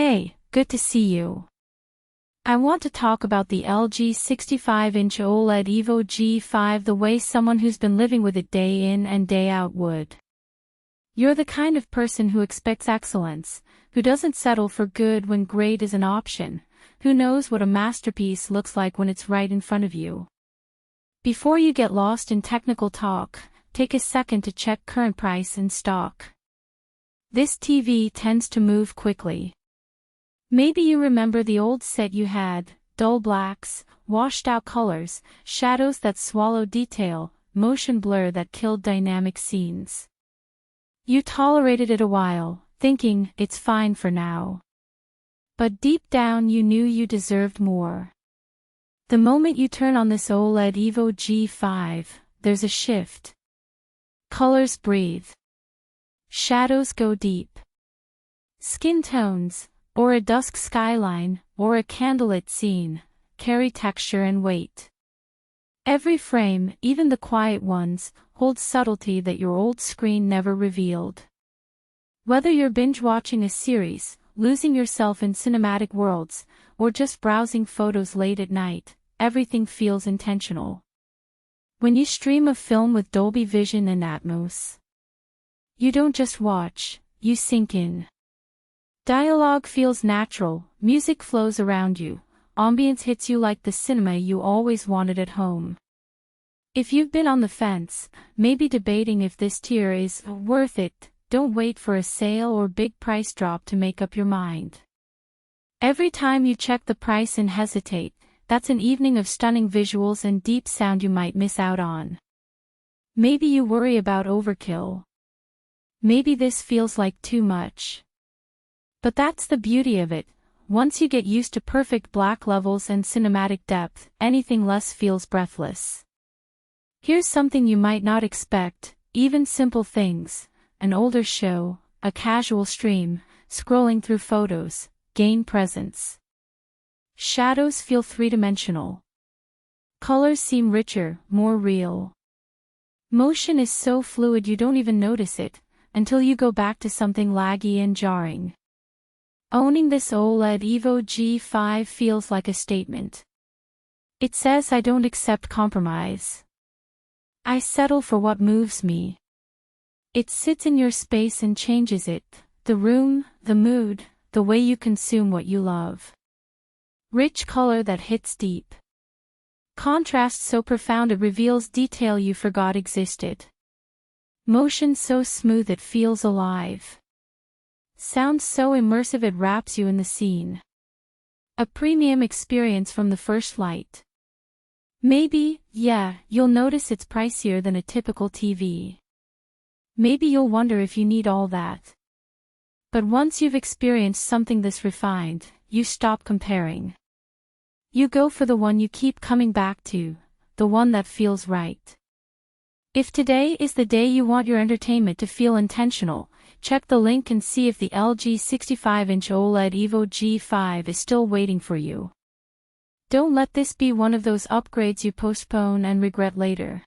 Hey, good to see you. I want to talk about the LG 65-inch OLED evo G5 the way someone who's been living with it day in and day out would. You're the kind of person who expects excellence, who doesn't settle for good when great is an option, who knows what a masterpiece looks like when it's right in front of you. Before you get lost in technical talk, take a second to check current price and stock. This TV tends to move quickly. Maybe you remember the old set you had: dull blacks, washed-out colors, shadows that swallowed detail, motion blur that killed dynamic scenes. You tolerated it a while, thinking, it's fine for now. But deep down you knew you deserved more. The moment you turn on this OLED evo G5, there's a shift. Colors breathe. Shadows go deep. Skin tones, or a dusk skyline, or a candlelit scene, carry texture and weight. Every frame, even the quiet ones, holds subtlety that your old screen never revealed. Whether you're binge-watching a series, losing yourself in cinematic worlds, or just browsing photos late at night, everything feels intentional. When you stream a film with Dolby Vision and Atmos, you don't just watch, you sink in. Dialogue feels natural, music flows around you, ambience hits you like the cinema you always wanted at home. If you've been on the fence, maybe debating if this tier is worth it, don't wait for a sale or big price drop to make up your mind. Every time you check the price and hesitate, that's an evening of stunning visuals and deep sound you might miss out on. Maybe you worry about overkill. Maybe this feels like too much. But that's the beauty of it. Once you get used to perfect black levels and cinematic depth, anything less feels breathless. Here's something you might not expect, even simple things: an older show, a casual stream, scrolling through photos, gain presence. Shadows feel three-dimensional. Colors seem richer, more real. Motion is so fluid you don't even notice it, until you go back to something laggy and jarring. Owning this OLED evo G5 feels like a statement. It says I don't accept compromise. I settle for what moves me. It sits in your space and changes it, the room, the mood, the way you consume what you love. Rich color that hits deep. Contrast so profound it reveals detail you forgot existed. Motion so smooth it feels alive. Sound so immersive it wraps you in the scene. A premium experience from the first light. Maybe, you'll notice it's pricier than a typical TV. Maybe you'll wonder if you need all that. But once you've experienced something this refined, you stop comparing. You go for the one you keep coming back to, the one that feels right. If today is the day you want your entertainment to feel intentional, check the link and see if the LG 65-inch OLED evo G5 is still waiting for you. Don't let this be one of those upgrades you postpone and regret later.